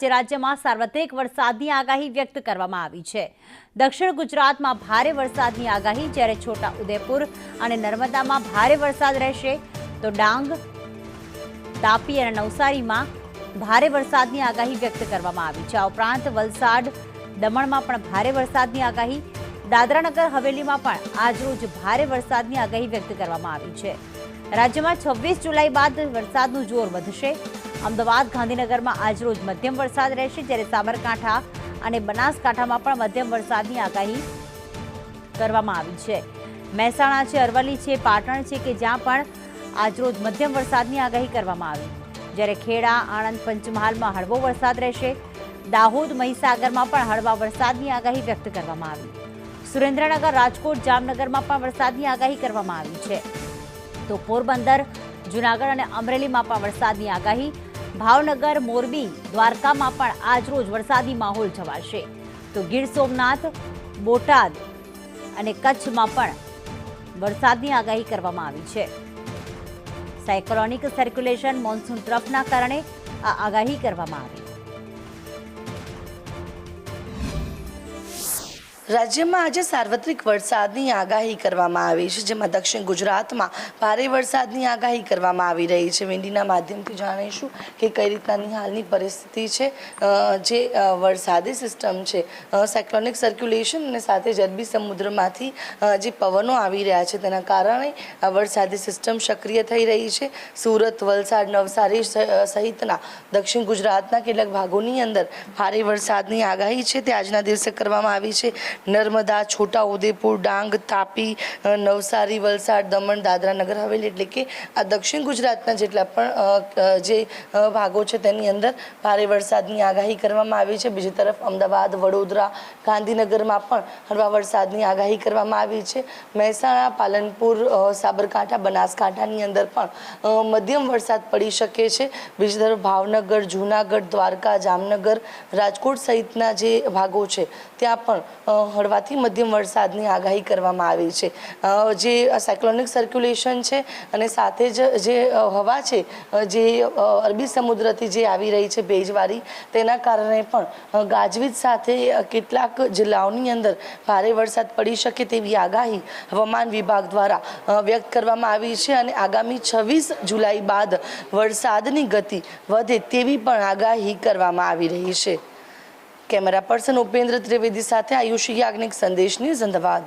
રાજ્યમાં સાર્વત્રિક વરસાદની આગાહી વ્યક્ત કરવામાં આવી છે। દક્ષિણ ગુજરાતમાં ભારે વરસાદની આગાહી, જ્યારે છોટા ઉદેપુર અને નર્મદામાં ભારે વરસાદ રહેશે, તો ડાંગ, તાપી અને નવસારીમાં ભારે વરસાદની આગાહી વ્યક્ત કરવામાં આવી છે। આ ઉપરાંત વલસાડ, દમણમાં પણ ભારે વરસાદની આગાહી, દાદરાનગર હવેલીમાં પણ આજરોજ ભારે વરસાદની આગાહી વ્યક્ત કરવામાં આવી છે। રાજ્યમાં 26 જુલાઈ બાદ વરસાદનું જોર વધશે। અમદાવાદ, ગાંધીનગરમાં આજરોજ મધ્યમ વરસાદ રહેશે, જ્યારે સાબરકાંઠા અને બનાસકાંઠામાં પણ મધ્યમ વરસાદની આગાહી કરવામાં આવી છે। મહેસાણા છે, અરવલ્લી છે, પાટણ છે કે જ્યાં પણ આજરોજ મધ્યમ વરસાદની આગાહી કરવામાં આવી, જ્યારે ખેડા, આણંદ, પંચમહાલમાં હળવો વરસાદ રહેશે। દાહોદ, મહીસાગરમાં પણ હળવા વરસાદની આગાહી વ્યક્ત કરવામાં આવી। સુરેન્દ્રનગર, રાજકોટ, જામનગરમાં પણ વરસાદની આગાહી કરવામાં આવી છે। તો પોરબંદર, જૂનાગઢ અને અમરેલીમાં પણ વરસાદની આગાહી। ભાવનગર, મોરબી, દ્વારકામાં પણ આજરોજ વરસાદી માહોલ છવાશે। તો ગીર સોમનાથ, બોટાદ અને કચ્છમાં પણ વરસાદની આગાહી કરવામાં આવી છે। સાયક્લોનિક સર્ક્યુલેશન મોન્સૂન ટ્રફના કારણે આ આગાહી કરવામાં આવી। રાજ્યમાં આજે સાર્વત્રિક વરસાદની આગાહી કરવામાં આવી છે, જેમાં દક્ષિણ ગુજરાતમાં ભારે વરસાદની આગાહી કરવામાં આવી રહી છે। વિંડીના માધ્યમથી જાણીશું કે કઈ રીતનાની હાલની પરિસ્થિતિ છે। જે વરસાદી સિસ્ટમ છે, સાયક્લોનિક સર્ક્યુલેશન અને સાથે જ અરબી સમુદ્રમાંથી જે પવનો આવી રહ્યા છે, તેના કારણે વરસાદી સિસ્ટમ સક્રિય થઈ રહી છે। સુરત, વલસાડ, નવસારી સહિતના દક્ષિણ ગુજરાતના કેટલાક ભાગોની અંદર ભારે વરસાદની આગાહી છે તે આજના દિવસે કરવામાં આવી છે। નર્મદા, છોટા ઉદેપુર, ડાંગ, તાપી, નવસારી, વલસાડ, દમણ, દાદરાનગર હવેલી એટલે કે આ દક્ષિણ ગુજરાતના જેટલા પણ જે ભાગો છે તેની અંદર ભારે વરસાદની આગાહી કરવામાં આવી છે। બીજી તરફ અમદાવાદ, વડોદરા, ગાંધીનગરમાં પણ હળવા વરસાદની આગાહી કરવામાં આવી છે। મહેસાણા, પાલનપુર, સાબરકાંઠા, બનાસકાંઠાની અંદર પણ મધ્યમ વરસાદ પડી શકે છે। બીજી તરફ ભાવનગર, જૂનાગઢ, દ્વારકા, જામનગર, રાજકોટ સહિતના જે ભાગો છે ત્યાં પણ હળવાથી મધ્યમ વરસાદની આગાહી કરવામાં આવી છે। જે સાયક્લોનિક સર્ક્યુલેશન છે અને સાથે જ જે હવા છે, જે અરબી સમુદ્રથી જે આવી રહી છે ભેજવાળી, તેના કારણે પણ ગાજવીજ સાથે કેટલાક જિલ્લાઓની અંદર ભારે વરસાદ પડી શકે તેવી આગાહી હવામાન વિભાગ દ્વારા વ્યક્ત કરવામાં આવી છે। અને આગામી 26 જુલાઈ બાદ વરસાદની ગતિ વધે તેવી પણ આગાહી કરવામાં આવી રહી છે। કેમેરા પર્સન ઉપેન્દ્ર ત્રિવેદી સાથે આયુષી યાજ્ઞિક, સંદેશ ન્યૂઝ, અમદાવાદ।